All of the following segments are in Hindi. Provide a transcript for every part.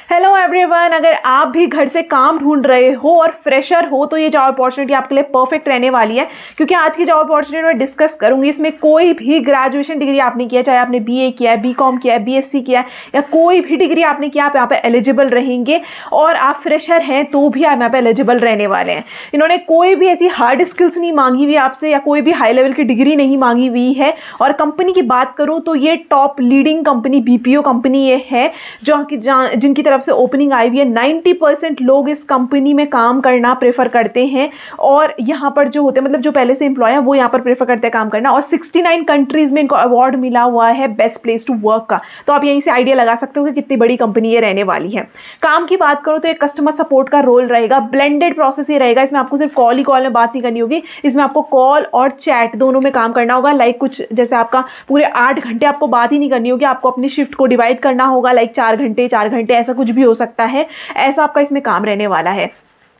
हेलो एवरीवन, अगर आप भी घर से काम ढूंढ रहे हो और फ्रेशर हो तो ये जॉब अपॉर्चुनिटी आपके लिए परफेक्ट रहने वाली है। क्योंकि आज की जॉब अपॉर्चुनिटी मैं डिस्कस करूंगी, इसमें कोई भी ग्रेजुएशन डिग्री आपने किया, चाहे आपने बीए किया है, बीकॉम किया है, बीएससी किया है या कोई भी डिग्री आपने किया, आप यहाँ पे एलिजिबल रहेंगे। और आप फ्रेशर हैं तो भी आप यहाँ पे एलिजिबल रहने वाले हैं। इन्होंने कोई भी ऐसी हार्ड स्किल्स नहीं मांगी हुई आपसे या कोई भी हाई लेवल की डिग्री नहीं मांगी हुई है। और कंपनी की बात करूँ तो ये top leading company BPO company ये है जिनकी तरफ से ओपनिंग आई हुई है। 90% लोग इस कंपनी में काम करना प्रेफर करते हैं और यहाँ पर जो होते हैं मतलब जो पहले से एम्प्लॉय है वो यहाँ पर प्रेफर करते हैं काम करना। और 69 कंट्रीज में इनको अवार्ड मिला हुआ है बेस्ट प्लेस टू वर्क का। तो आप यहीं से आइडिया लगा सकते हो कि कितनी बड़ी कंपनी ये रहने वाली है। काम की बात करूँ तो एक कस्टमर सपोर्ट का रोल रहेगा। ब्लेंडेड प्रोसेस ही रहेगा। इसमें आपको सिर्फ कॉल में बात नहीं करनी होगी, इसमें आपको कॉल और चैट दोनों में काम करना होगा। लाइक कुछ जैसे आपका पूरे 8 घंटे आपको बात ही नहीं करनी होगी, आपको अपनी शिफ्ट को डिवाइड करना होगा। लाइक 4 घंटे ऐसा कुछ भी हो सकता है। ऐसा आपका इसमें काम रहने वाला है।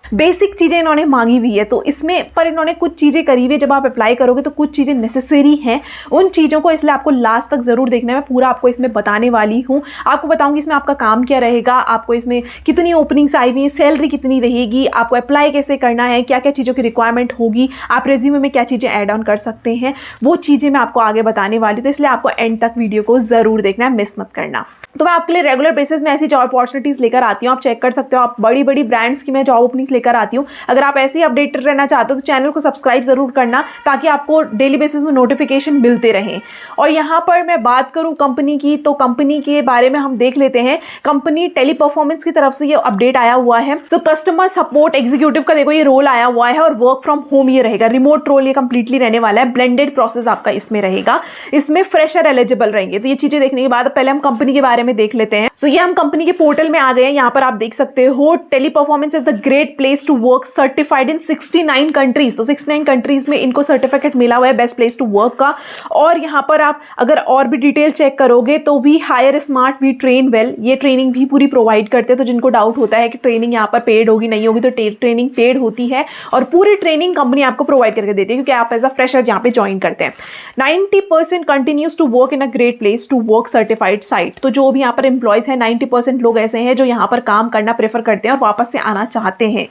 बेसिक चीज़ें इन्होंने मांगी हुई है तो इसमें पर इन्होंने कुछ चीज़ें करी हुई है। जब आप अप्लाई करोगे तो कुछ चीज़ें नेसेसरी हैं उन चीज़ों को, इसलिए आपको लास्ट तक ज़रूर देखना है। मैं पूरा आपको इसमें बताने वाली हूँ। आपको बताऊंगी इसमें आपका काम क्या रहेगा, आपको इसमें कितनी ओपनिंग्स आई हुई है, सैलरी कितनी रहेगी, आपको अप्लाई कैसे करना है, क्या क्या चीज़ों की रिक्वायरमेंट होगी, आप रेज्यूमे में क्या चीज़ें ऐड ऑन कर सकते हैं, वो चीज़ें मैं आपको आगे बताने वाली हूँ। तो इसलिए आपको एंड तक वीडियो को ज़रूर देखना है, मिस मत करना। तो मैं आपके लिए रेगुलर बेसिस में ऐसी जॉब अपॉर्चुनिटीज़ लेकर आती हूँ। आप चेक कर सकते हो, आप बड़ी बड़ी ब्रांड्स की मैं जॉब ओपनिंग्स लेकर आती हूँ। अगर आप ऐसे ही अपडेटेड रहना चाहते हो तो चैनल को सब्सक्राइब जरूर करना ताकि आपको डेली बेसिस में नोटिफिकेशन मिलते रहें। और यहाँ पर मैं बात करूँ कंपनी की तो कंपनी के बारे में हम देख लेते हैं। कंपनी टेली परफॉर्मेंस की तरफ से ये अपडेट आया हुआ है। तो कस्टमर सपोर्ट एग्जीक्यूटिव का देखो ये रोल आया हुआ है और वर्क फ्रॉम होम ये रहेगा। रिमोट रोल ये कंप्लीटली रहने वाला है। ब्लेंडेड प्रोसेस आपका इसमें रहेगा। इसमें फ्रेशर एलिजिबल रहेंगे। तो ये चीजें देखने के बाद पहले हम कंपनी के बारे में देख लेते हैं। तो ये हम कंपनी के पोर्टल में आ गए हैं। यहाँ पर आप देख सकते हो Teleperformance is the great place to work certified in 69 countries. तो 69 कंट्रीज में इनको सर्टिफिकेट मिला हुआ है बेस्ट प्लेस टू वर्क का। और यहाँ पर आप अगर और भी डिटेल चेक करोगे तो we hire smart we train well, ये ट्रेनिंग भी पूरी प्रोवाइड करते हैं। तो जिनको डाउट होता है कि ट्रेनिंग यहाँ पर पेड होगी नहीं होगी, तो ट्रेनिंग पेड होती है और पूरी ट्रेनिंग कंपनी आपको प्रोवाइड करके देती है क्योंकि आप एज अ फ्रेशर यहाँ पे ज्वाइन करते हैं। 90% continues to work in a great place to work certified site. तो जो भी यहाँ पर एम्प्लॉयज है 90% लोग ऐसे हैं जो यहाँ पर काम करना प्रेफर करते हैं और वापस से आना चाहते हैं।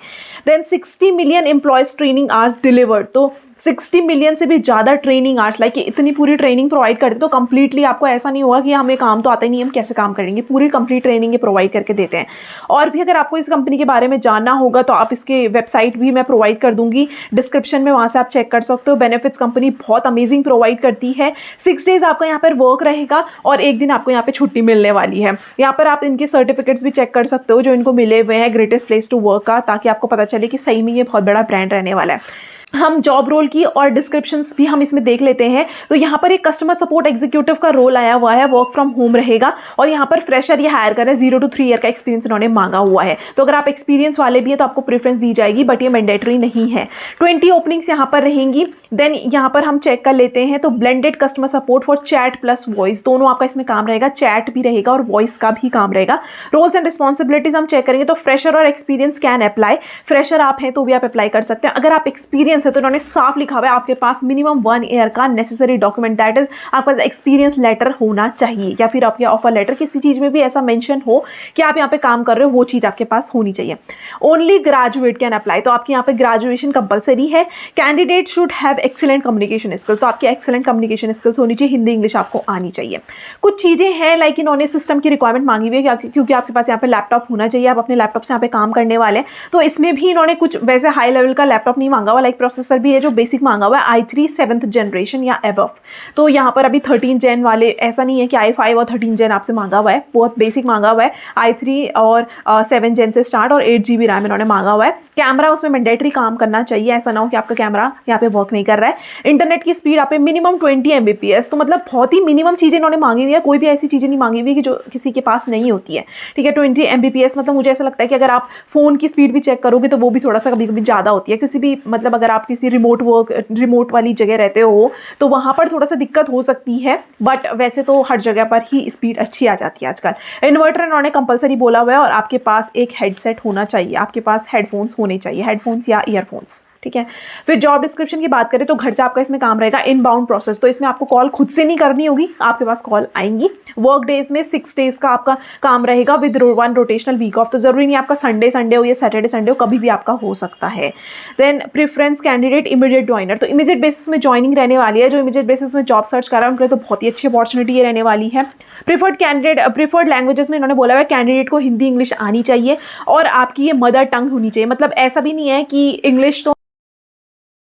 Then 60 million employees training hours delivered. तो 60 मिलियन से भी ज़्यादा ट्रेनिंग आवर्स, लाइक इतनी पूरी ट्रेनिंग प्रोवाइड करते हैं। तो कंप्लीटली आपको ऐसा नहीं होगा कि हमें काम तो आता ही नहीं, हम कैसे काम करेंगे। पूरी कंप्लीट ट्रेनिंग ये प्रोवाइड करके देते हैं। और भी अगर आपको इस कंपनी के बारे में जानना होगा तो आप इसके वेबसाइट भी मैं प्रोवाइड कर दूंगी डिस्क्रिप्शन में, वहाँ से आप चेक कर सकते हो। बेनिफिट्स कंपनी बहुत अमेजिंग प्रोवाइड करती है। 6 डेज आपका यहाँ पर वर्क रहेगा और 1 दिन आपको यहाँ पे छुट्टी मिलने वाली है। यहाँ पर आप इनके सर्टिफिकेट्स भी चेक कर सकते हो जो इनको मिले हुए हैं ग्रेटेस्ट प्लेस टू वर्क का, ताकि आपको पता चले कि सही में ये बहुत बड़ा ब्रांड रहने वाला है। हम जॉब रोल की और डिस्क्रिप्शंस भी हम इसमें देख लेते हैं। तो यहाँ पर एक कस्टमर सपोर्ट एग्जीक्यूटिव का रोल आया हुआ है, वर्क फ्रॉम होम रहेगा। और यहाँ पर फ्रेशर ये हायर कर रहे हैं, 0 to 3 ईयर का एक्सपीरियंस इन्होंने मांगा हुआ है। तो अगर आप एक्सपीरियंस वाले भी हैं तो आपको प्रेफरेंस दी जाएगी, बट ये मैंडेटरी नहीं है। 20 ओपनिंग्स यहाँ पर रहेंगी। देन यहाँ पर हम चेक कर लेते हैं तो blended customer support for chat plus voice, दोनों आपका इसमें काम रहेगा। चैट भी रहेगा और वॉइस का भी काम रहेगा। रोल्स एंड रिस्पॉन्सिबिलिटीज हम चेक करेंगे तो फ्रेशर और एक्सपीरियंस कैन अप्लाई। फ्रेशर आप हैं तो भी आप अप्लाई कर सकते हैं। अगर आप एक्सपीरियंस है तो इन्होंने साफ लिखा हुआ है आपके पास मिनिमम 1 ईयर का नेसेसरी डॉक्यूमेंट, दैट इज आपका एक्सपीरियंस लेटर होना चाहिए या फिर आपके ऑफर लेटर, किसी चीज में भी ऐसा मेंशन हो कि आप यहाँ पे काम कर रहे हो, वो चीज आपके पास होनी चाहिए। Only graduate can apply. तो आपके यहाँ पे ग्रेजुएशन कंपलसरी है। Candidate should have excellent communication skills. तो आपकी एक्सीलेंट कम्युनिकेशन स्किल्स होनी चाहिए, हिंदी इंग्लिश आपको आनी चाहिए। कुछ चीजें हैं लाइक इन्होंने सिस्टम की रिक्वायरमेंट मांगी हुई है क्योंकि आपके पास यहाँ पे लैपटॉप होना चाहिए, आप अपने लैपटॉप से यहाँ पे काम करने वाले हैं। तो इसमें भी इन्होंने कुछ वैसे हाई लेवल का लैपटॉप नहीं मांगा हुआ, लाइक प्रोसेसर भी है जो बेसिक मांगा हुआ है, i3 7th जनरेशन या एबव। तो यहाँ पर अभी 13 जेन वाले, ऐसा नहीं है कि i5 और 13 जेन आपसे मांगा हुआ है, बहुत बेसिक मांगा हुआ है। i3 और 7 जेन से स्टार्ट और 8 GB रैम इन्होंने मांगा हुआ है। कैमरा उसमें मैंडेटरी काम करना चाहिए, ऐसा ना हो कि आपका कैमरा यहाँ पे वर्क नहीं कर रहा है। इंटरनेट की स्पीड आप पे मिनिमम 20 Mbps। तो मतलब बहुत ही मिनिमम चीज़ें इन्होंने मांगी हुई है, कोई भी ऐसी चीज़ें नहीं मांगी हुई कि जो किसी के पास नहीं होती है। ठीक है, 20 Mbps मतलब मुझे ऐसा लगता है कि अगर आप फोन की स्पीड भी चेक करोगे तो वो भी थोड़ा सा कभी कभी ज़्यादा होती है। किसी भी मतलब अगर आप किसी रिमोट वाली जगह रहते हो तो वहां पर थोड़ा सा दिक्कत हो सकती है, बट वैसे तो हर जगह पर ही स्पीड अच्छी आ जाती है आजकल। इन्वर्टर इन्होंने कंपलसरी बोला हुआ है और आपके पास एक हेडसेट होना चाहिए, आपके पास हेडफोन्स होने चाहिए, हेडफोन्स या ईयरफोन्स। ठीक है। फिर जॉब डिस्क्रिप्शन की बात करें तो घर से आपका इसमें काम रहेगा इनबाउंड प्रोसेस, तो इसमें आपको कॉल खुद से नहीं करनी होगी, आपके पास कॉल आएंगी। वर्क डेज में 6 डेज का आपका काम रहेगा विद 1 रोटेशनल वीक ऑफ, तो जरूरी नहीं आपका संडे हो या सैटरडे संडे हो, कभी भी आपका हो सकता है। Then preference candidate immediate joiner, तो इमीडिएट बेसिस में ज्वाइनिंग रहने वाली है। जो इमीडिएट बेसिस में जॉब सर्च कर रहा है उनके लिए तो बहुत ही अच्छी अपॉर्चुनिटी रहने वाली है। प्रीफर्ड कैंडिडेट, प्रीफर्ड लैंग्वेजेस में इन्होंने बोला हुआ है कैंडिडेट को हिंदी इंग्लिश आनी चाहिए और आपकी ये मदर टंग होनी चाहिए। मतलब ऐसा भी नहीं है कि इंग्लिश तो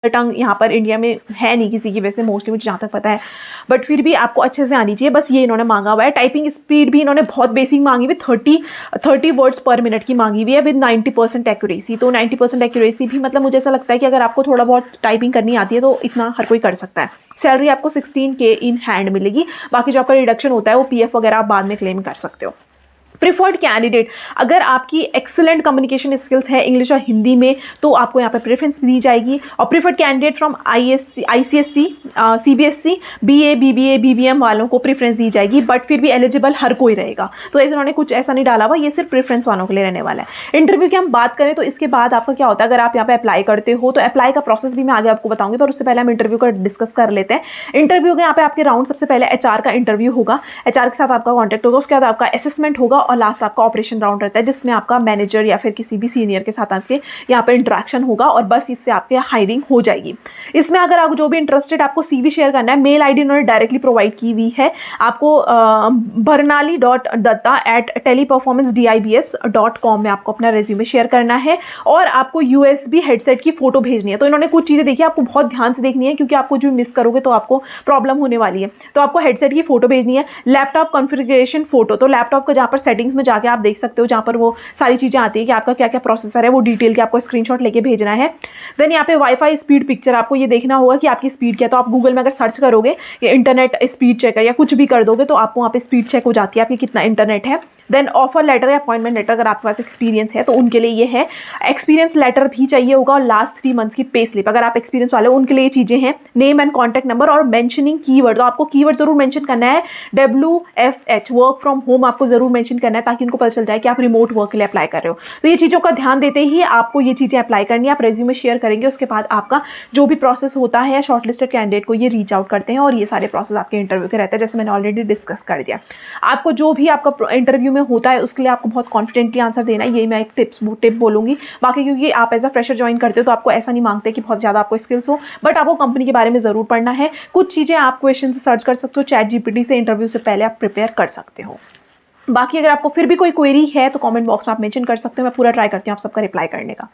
टंग यहाँ पर इंडिया में है नहीं किसी की, वैसे मोस्टली मुझे जहाँ तक पता है, बट फिर भी आपको अच्छे से आनी चाहिए, बस ये इन्होंने मांगा हुआ है। टाइपिंग स्पीड भी इन्होंने बहुत बेसिक मांगी हुई, 30 वर्ड्स पर मिनट की मांगी हुई है विद 90% एक्यूरेसी। तो 90% एक्यूरेसी भी मतलब मुझे ऐसा लगता है कि अगर आपको थोड़ा बहुत टाइपिंग करनी आती है तो इतना हर कोई कर सकता है। सैलरी आपको 16K इन हैंड मिलेगी, बाकी जो आपका रिडक्शन होता है वो PF वगैरह आप बाद में क्लेम कर सकते हो। प्रिफर्ड कैंडिडेट, अगर आपकी एक्सेलेंट कम्युनिकेशन स्किल्स है इंग्लिश और हिंदी में तो आपको यहाँ पे प्रेफरेंस दी जाएगी। और preferred candidate from ICSC, CBSC, BA, BBA, BBM वालों को प्रेफरेंस दी जाएगी, बट फिर भी एलिजिबल हर कोई रहेगा। तो ऐसे उन्होंने कुछ ऐसा नहीं डाला हुआ, ये सिर्फ प्रेफरेंस वालों के लिए रहने वाला है। इंटरव्यू की हम बात करें तो इसके बाद आपका क्या होता है, अगर आप यहाँ पे अप्लाई करते हो तो अप्लाई का प्रोसेस भी मैं आगे आपको बताऊंगी, पर उससे पहले हम इंटरव्यू का डिस्कस कर लेते हैं। इंटरव्यू के यहाँ पे आपके राउंड सबसे पहले HR का इंटरव्यू होगा, HR के साथ आपका कॉन्टैक्ट होगा, उसके बाद आपका असेसमेंट होगा और लास्ट आपका ऑपरेशन राउंड रहता है जिसमें आपका मैनेजर या फिर किसी भी सीनियर के साथ आपके यहाँ पर इंटरेक्शन होगा और बस इससे आपके हायरिंग हो जाएगी। इसमें अगर आप जो भी इंटरेस्टेड, आपको CV शेयर करना है, मेल ID उन्होंने डायरेक्टली प्रोवाइड की हुई है आपको, barnali.datta@teleperformancedibs.com में आपको अपना रेज्यूमे शेयर करना है और आपको USB हेडसेट की फोटो भेजनी है। तो इन्होंने कुछ चीज़ें देखी आपको बहुत ध्यान से देखनी है क्योंकि आपको जो मिस करोगे तो आपको प्रॉब्लम होने वाली है। तो आपको हेडसेट की फोटो भेजनी है। लैपटॉप कॉन्फ़िगरेशन फोटो, तो लैपटॉप का जहाँ पर सेटिंग्स में जाके आप देख सकते हो, जहाँ पर वो सारी चीज़ें आती है कि आपका क्या क्या प्रोसेसर है, वो डिटेल के आपको स्क्रीनशॉट लेके भेजना है। देन यहाँ पे वाईफाई स्पीड पिक्चर, आपको ये देखना होगा कि आपकी स्पीड क्या है। तो आप गूगल में अगर सर्च करोगे या इंटरनेट स्पीड चेकर या कुछ भी कर दोगे तो आपको वहाँ पे स्पीड चेक हो जाती है आपकी कितना इंटरनेट है। देन ऑफर लेटर या अपॉइंटमेंट लेटर, अगर आपके पास एक्सपीरियंस है तो उनके लिए ये है। एक्सपीरियंस लेटर भी चाहिए होगा और लास्ट 3 मंथ्स की पे स्लिप, अगर आप एक्सपीरियंस वाले हो उनके लिए ये चीज़ें हैं। नेम एंड कॉन्टैक्ट नंबर और मेंशनिंग कीवर्ड, तो आपको कीवर्ड जरूर मेंशन करना है। WFH, वर्क फ्रॉम होम, आपको जरूर मेंशन करना है ताकि उनको पता चल जाए कि आप रिमोट वर्क के लिए अप्लाई कर रहे हो। तो ये चीज़ों का ध्यान देते ही आपको ये चीज़ें अप्लाई करनी है। आप रेज्यूमे शेयर करेंगे, उसके बाद आपका जो भी प्रोसेस होता है शॉर्टलिस्टेड कैंडिडेट को ये रीच आउट करते हैं और ये सारे प्रोसेस आपके इंटरव्यू के रहते हैं, जैसे मैंने ऑलरेडी डिस्कस कर दिया। आपको जो भी आपका इंटरव्यू में होता है उसके लिए आपको बहुत कॉन्फिडेंटली आंसर देना है, यही मैं एक टिप बोलूँगी। बाकी क्योंकि आप एज अ फ्रेशर ज्वाइन करते हो तो आपको ऐसा नहीं मांगते कि बहुत ज़्यादा आपको स्किल्स हो, बट आपको कंपनी के बारे में ज़रूर पढ़ना है। कुछ चीज़ें आप क्वेश्चन से सर्च कर सकते हो, ChatGPT से इंटरव्यू से पहले आप प्रिपेयर कर सकते हो। बाकी अगर आपको फिर भी कोई क्वेरी है तो कमेंट बॉक्स में आप मेंशन कर सकते हो, मैं पूरा ट्राई करती हूँ आप सबका रिप्लाई करने का।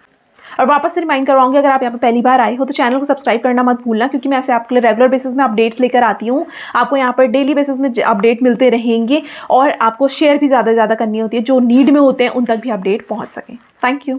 और वापस से रिमाइंड करवाऊंगी, अगर आप यहाँ पे पहली बार आए हो तो चैनल को सब्सक्राइब करना मत भूलना, क्योंकि मैं ऐसे आपके लिए रेगुलर बेसिस में अपडेट्स लेकर आती हूँ। आपको यहाँ पर डेली बेसिस में अपडेट मिलते रहेंगे और आपको शेयर भी ज़्यादा से ज़्यादा करनी होती है, जो नीड में होते हैं उन तक भी अपडेट पहुँच सकें। Thank you.